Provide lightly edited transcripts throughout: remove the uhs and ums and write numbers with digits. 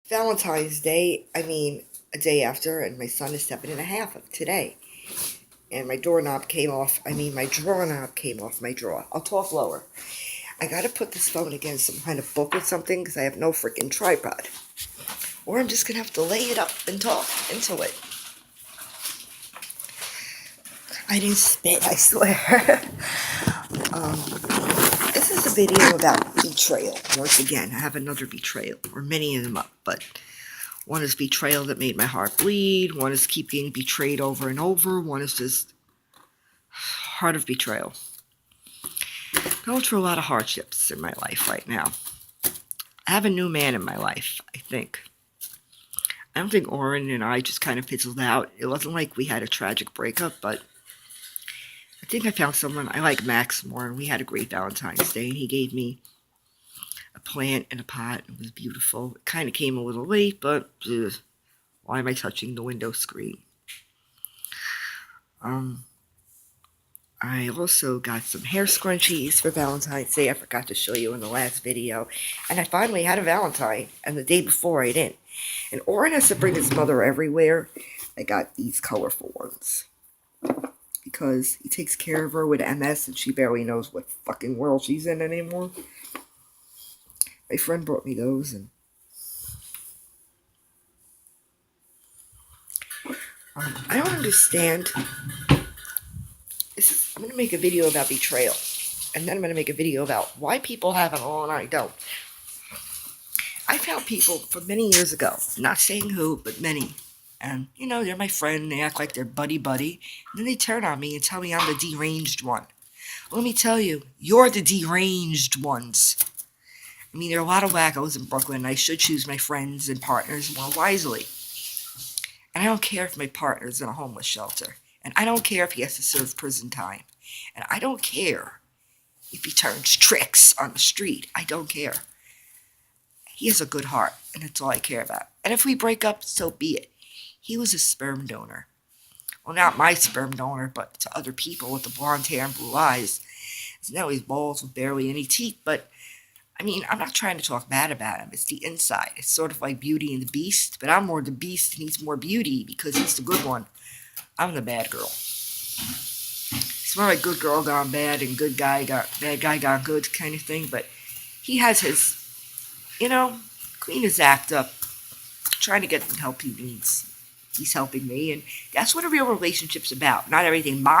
Valentine's Day, a day after, and my son is 7.5 of today. And my doorknob came off, my drawer knob came off my drawer. I'll talk lower. I gotta put this phone against some kind of book or something because I have no freaking tripod. Or I'm just gonna have to lay it up and talk into it. I didn't spit, I swear. um, this is a video about betrayal. Once again, I have another betrayal, or many of them up, but one is betrayal that made my heart bleed. One is keep getting betrayed over and over. One is just heart of betrayal. Going through a lot of hardships in my life right now. I have a new man in my life, I think. I don't think Oren and I just kind of fizzled out. It wasn't like we had a tragic breakup, but I think I found someone. I like Max more, and we had a great Valentine's Day, and he gave me a plant and a pot. It was beautiful. It kind of came a little late, but why am I touching the window screen? I also got some hair scrunchies for Valentine's Day. I forgot to show you in the last video. And I finally had a Valentine, and the day before I didn't. And Oren has to bring his mother everywhere. I got these colorful ones. Because he takes care of her with MS, and she barely knows what fucking world she's in anymore. My friend brought me those, and I don't understand. I'm going to make a video about betrayal. And then I'm going to make a video about why people have it all and I don't. I found people from many years ago, not saying who, but many. And, they're my friend. They act like they're buddy-buddy. And then they turn on me and tell me I'm the deranged one. Let me tell you, you're the deranged ones. There are a lot of wackos in Brooklyn, and I should choose my friends and partners more wisely. And I don't care if my partner's in a homeless shelter. And I don't care if he has to serve prison time. And I don't care if he turns tricks on the street. I don't care. He has a good heart, and that's all I care about. And if we break up, so be it. He was a sperm donor. Well, not my sperm donor, but to other people with the blonde hair and blue eyes. So now he's bald with barely any teeth, but I'm not trying to talk bad about him. It's the inside. It's sort of like Beauty and the Beast, but I'm more the Beast and he's more Beauty because he's the good one. I'm the bad girl. It's more like good girl gone bad and bad guy got good kind of thing, but he has his, clean his act up, trying to get the help he needs. He's helping me, and that's what a real relationship's about. Not everything ma,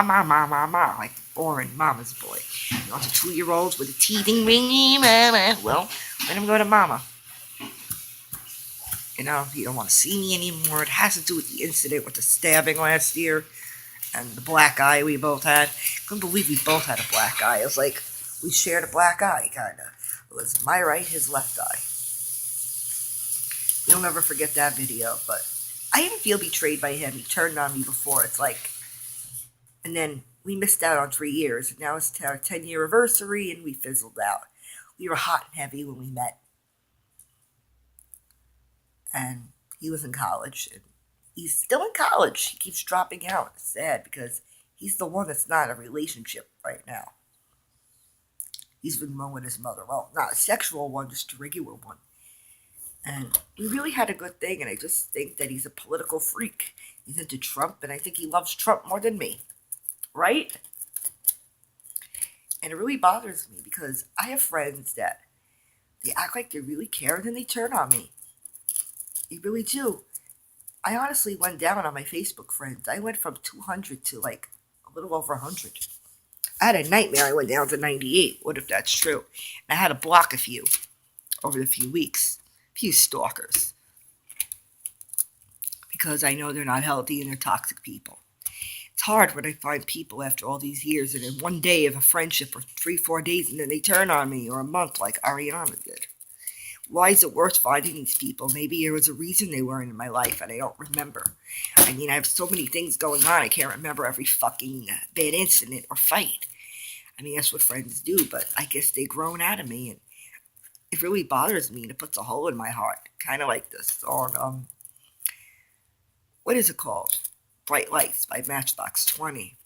like boring mama's boy. You want the 2-year-olds with a teething ringy mama? Well, let him go to mama. You don't want to see me anymore. It has to do with the incident with the stabbing last year and the black eye we both had. Couldn't believe we both had a black eye. It was like we shared a black eye, kind of. It was my right, his left eye. You'll never forget that video, but I didn't feel betrayed by him. He turned on me before. It's like, and then we missed out on 3 years. And now it's our 10-year anniversary, and we fizzled out. We were hot and heavy when we met. And he was in college, and he's still in college. He keeps dropping out. It's sad because he's the one that's not in a relationship right now. He's been one with his mother. Well, not a sexual one, just a regular one. And we really had a good thing, and I just think that he's a political freak. He's into Trump, and I think he loves Trump more than me. Right? And it really bothers me because I have friends that they act like they really care, and then they turn on me. They really do. I honestly went down on my Facebook friends. I went from 200 to like a little over 100. I had a nightmare. I went down to 98. What if that's true? And I had to block a few over the few weeks. Few stalkers. Because I know they're not healthy and they're toxic people. It's hard when I find people after all these years and in one day of a friendship or 3-4 days and then they turn on me, or a month like Ariana did. Why is it worth finding these people? Maybe there was a reason they weren't in my life and I don't remember. I have so many things going on, I can't remember every fucking bad incident or fight. That's what friends do, but I guess they've grown out of me, and it really bothers me, and it puts a hole in my heart. Kind of like this song, what is it called? Bright Lights by Matchbox 20.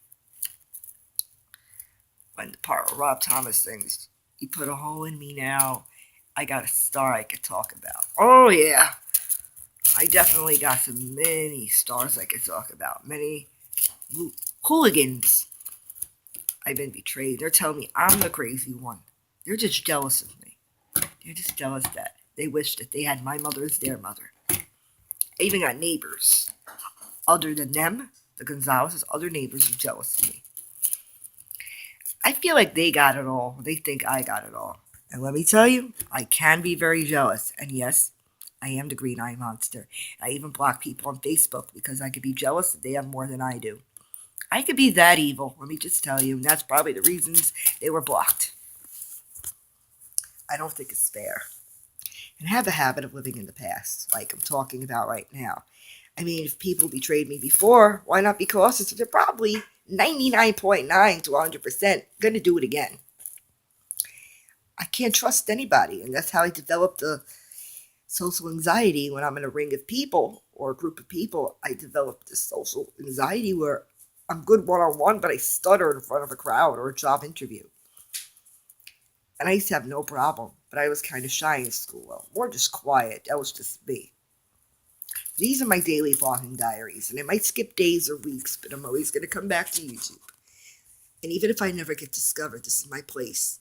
When the part where Rob Thomas sings, "You put a hole in me now, I got a star I could talk about." Oh, yeah. I definitely got some many stars I could talk about. Many hooligans. I've been betrayed. They're telling me I'm the crazy one. They're just jealous of me. They're just jealous that they wish that they had my mother as their mother. I even got neighbors. Other than them, the Gonzalez's other neighbors are jealous of me. I feel like they got it all. They think I got it all. And let me tell you, I can be very jealous. And yes, I am the green eye monster. I even block people on Facebook because I could be jealous that they have more than I do. I could be that evil, let me just tell you, and that's probably the reasons they were blocked. I don't think it's fair. And I have a habit of living in the past, like I'm talking about right now. I mean, if people betrayed me before, why not be cautious? They're probably 99.9 to 100% going to do it again. I can't trust anybody, and that's how I developed the social anxiety when I'm in a ring of people or a group of people. I developed this social anxiety where I'm good one-on-one, but I stutter in front of a crowd or a job interview. And I used to have no problem, but I was kind of shy in school. Well, more just quiet. That was just me. These are my daily vlogging diaries, and I might skip days or weeks, but I'm always going to come back to YouTube. And even if I never get discovered, this is my place.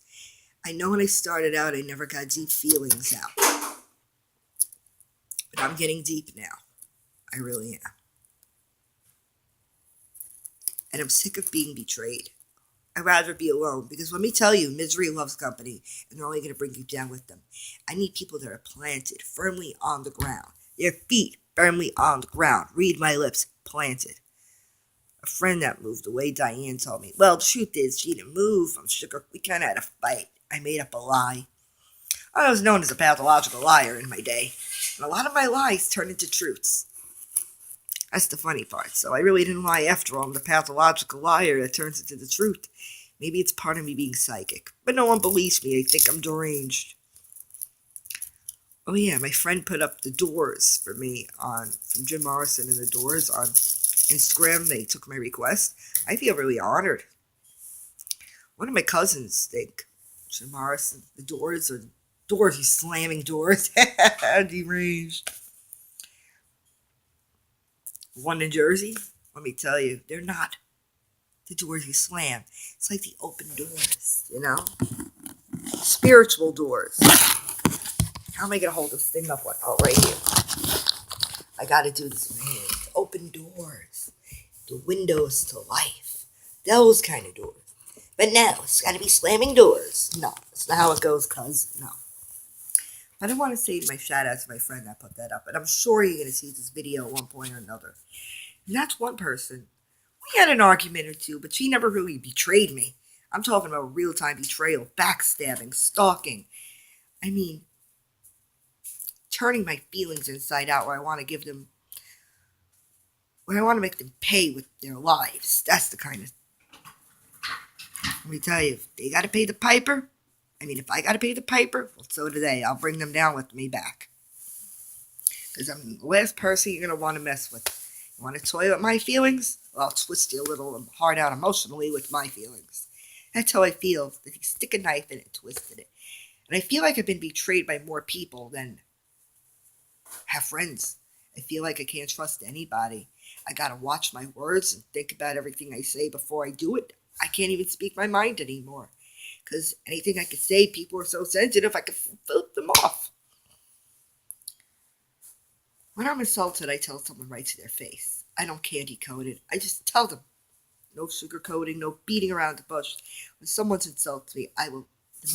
I know when I started out, I never got deep feelings out. But I'm getting deep now. I really am. And I'm sick of being betrayed. I'd rather be alone, because let me tell you, misery loves company, and they're only going to bring you down with them. I need people that are planted firmly on the ground. Their feet firmly on the ground. Read my lips, planted. A friend that moved away, Diane, told me, well, the truth is, she didn't move. I'm sugar. We kind of had a fight. I made up a lie. I was known as a pathological liar in my day, and a lot of my lies turned into truths. That's the funny part. So I really didn't lie after all. I'm the pathological liar that turns into the truth. Maybe it's part of me being psychic, but no one believes me. They think I'm deranged. Oh yeah, my friend put up the Doors for me from Jim Morrison and the Doors on Instagram. They took my request. I feel really honored. One of my cousins think Jim Morrison, the Doors, or Doors, he's slamming doors. Deranged. One in Jersey, let me tell you, they're not the doors you slam. It's like the open doors, you know? Spiritual doors. How am I going to hold this thing up? Oh, right here. I got to do this in my hand. Open doors. The windows to life. Those kind of doors. But no, it's got to be slamming doors. No, that's not how it goes, cuz. No. I don't want to say my shout out to my friend that put that up, but I'm sure you're going to see this video at one point or another. And that's one person. We had an argument or two, but she never really betrayed me. I'm talking about real-time betrayal, backstabbing, stalking. I mean, turning my feelings inside out where I want to make them pay with their lives. That's the kind of... Let me tell you, if they got to pay the piper... if I got to pay the piper, well, so do they. I'll bring them down with me back. Because I'm the last person you're going to want to mess with. You want to toy with my feelings? Well, I'll twist you a little hard out emotionally with my feelings. That's how I feel, that he stick a knife in it and twisted it. And I feel like I've been betrayed by more people than have friends. I feel like I can't trust anybody. I got to watch my words and think about everything I say before I do it. I can't even speak my mind anymore. Because anything I could say, people are so sensitive, I could flip them off. When I'm insulted, I tell someone right to their face. I don't candy coat it. I just tell them. No sugarcoating, no beating around the bush. When someone's insulted me, the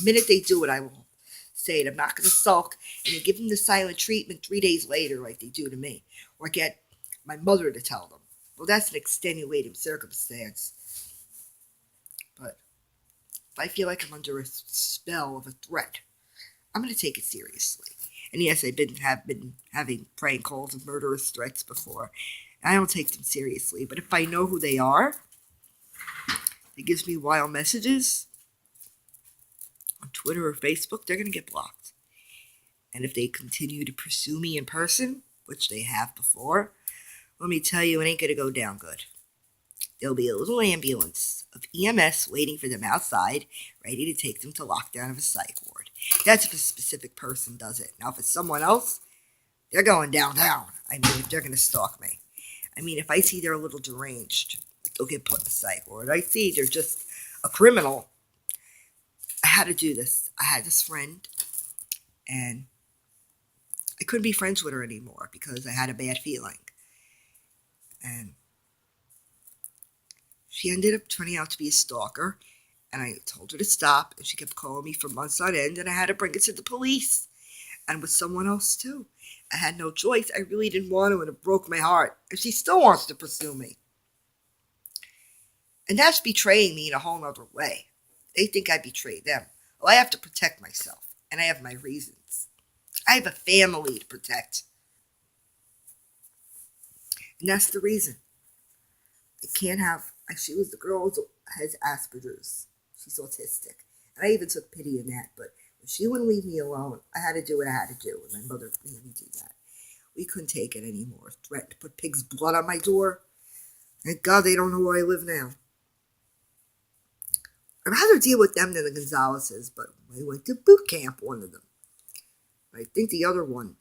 minute they do it, I will say it. I'm not going to sulk and then give them the silent treatment 3 days later like they do to me. Or get my mother to tell them. Well, that's an extenuating circumstance. But if I feel like I'm under a spell of a threat, I'm going to take it seriously. And yes, have been having prank calls and murderous threats before. I don't take them seriously. But if I know who they are, it gives me wild messages on Twitter or Facebook, they're going to get blocked. And if they continue to pursue me in person, which they have before, let me tell you, it ain't going to go down good. There'll be a little ambulance of EMS waiting for them outside, ready to take them to lockdown of a psych ward. That's if a specific person does it. Now, if it's someone else, they're going downtown. I mean, if they're going to stalk me. I mean, if I see they're a little deranged, they'll get put in the psych ward. I see they're just a criminal. I had to do this. I had this friend, and I couldn't be friends with her anymore because I had a bad feeling. And she ended up turning out to be a stalker, and I told her to stop, and she kept calling me for months on end, and I had to bring it to the police, and with someone else too. I had no choice. I really didn't want to, and it broke my heart. And she still wants to pursue me. And that's betraying me in a whole other way. They think I betrayed them. Well, I have to protect myself, and I have my reasons. I have a family to protect. And that's the reason. I can't have. She was the girl who has Asperger's. She's autistic. And I even took pity in that. But if she wouldn't leave me alone, I had to do what I had to do. And my mother made me do that. We couldn't take it anymore. Threatened to put pig's blood on my door. Thank God they don't know where I live now. I'd rather deal with them than the Gonzaleses, but they went to boot camp, one of them. I think the other one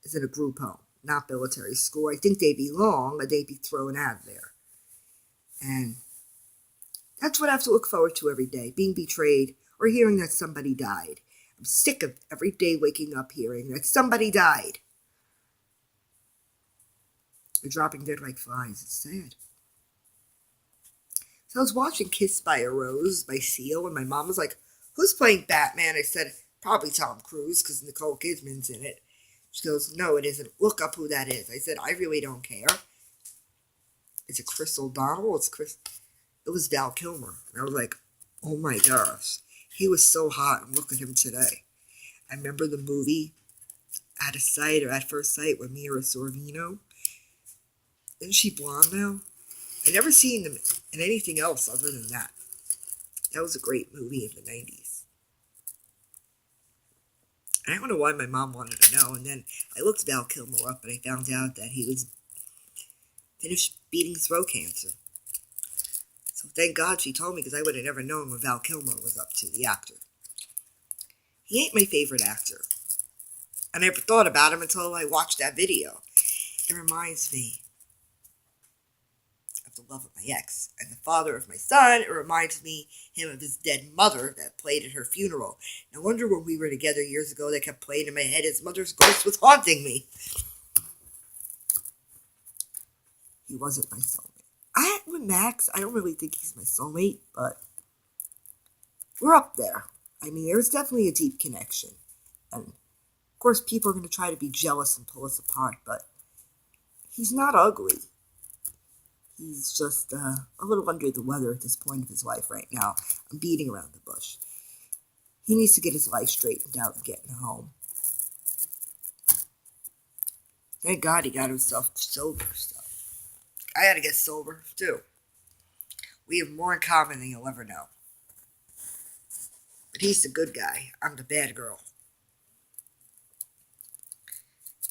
is in a group home, not military school. I think they belong, or they'd be thrown out of there. And that's what I have to look forward to every day, being betrayed or hearing that somebody died. I'm sick of every day waking up hearing that somebody died. They're dropping dead like flies. It's sad. So I was watching Kissed by a Rose by Seal, and my mom was like, "Who's playing Batman?" I said, "Probably Tom Cruise, because Nicole Kidman's in it." She goes, "No, it isn't. Look up who that is." I said, "I really don't care." Is it Chris O'Donnell? It was Val Kilmer. And I was like, oh my gosh. He was so hot, and look at him today. I remember the movie At Sight or At First Sight with Mira Sorvino. Isn't she blonde now? I never seen them in anything else other than that. That was a great movie in the 90s. I don't know why my mom wanted to know, and then I looked Val Kilmer up, and I found out that he was finished beating throat cancer. So thank God she told me, because I would have never known what Val Kilmer was up to, the actor. He ain't my favorite actor. I never thought about him until I watched that video. It reminds me of the love of my ex and the father of my son. It reminds me him of his dead mother that played at her funeral. No wonder when we were together years ago, they kept playing in my head his mother's ghost was haunting me. He wasn't my soulmate. With Max, I don't really think he's my soulmate, but we're up there. I mean, there's definitely a deep connection. And of course, people are going to try to be jealous and pull us apart, but he's not ugly. He's just a little under the weather at this point of his life right now. I'm beating around the bush. He needs to get his life straightened out and get home. Thank God he got himself sober. So I got to get sober too. We have more in common than you'll ever know. But he's the good guy. I'm the bad girl.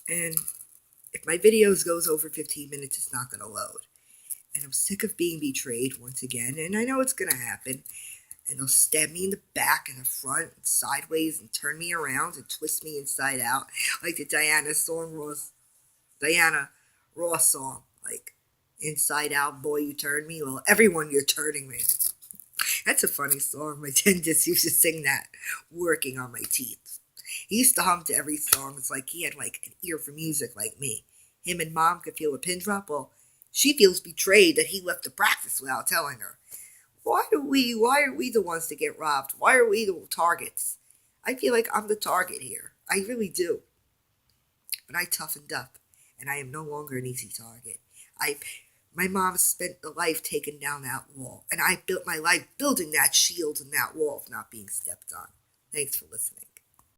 And if my videos goes over 15 minutes, it's not going to load. And I'm sick of being betrayed once again. And I know it's going to happen. And they'll stab me in the back and the front and sideways and turn me around and twist me inside out. Like the Diana Ross song. Like, inside out, boy, you turned me. Well, everyone, you're turning me. That's a funny song. My dentist used to sing that, working on my teeth. He used to hum to every song. It's like he had like an ear for music like me. Him and Mom could feel a pin drop. Well, she feels betrayed that he left the practice without telling her. Why are we the ones to get robbed? Why are we the targets? I feel like I'm the target here. I really do. But I toughened up, and I am no longer an easy target. My mom spent the life taking down that wall, and I built my life building that shield and that wall of not being stepped on. Thanks for listening.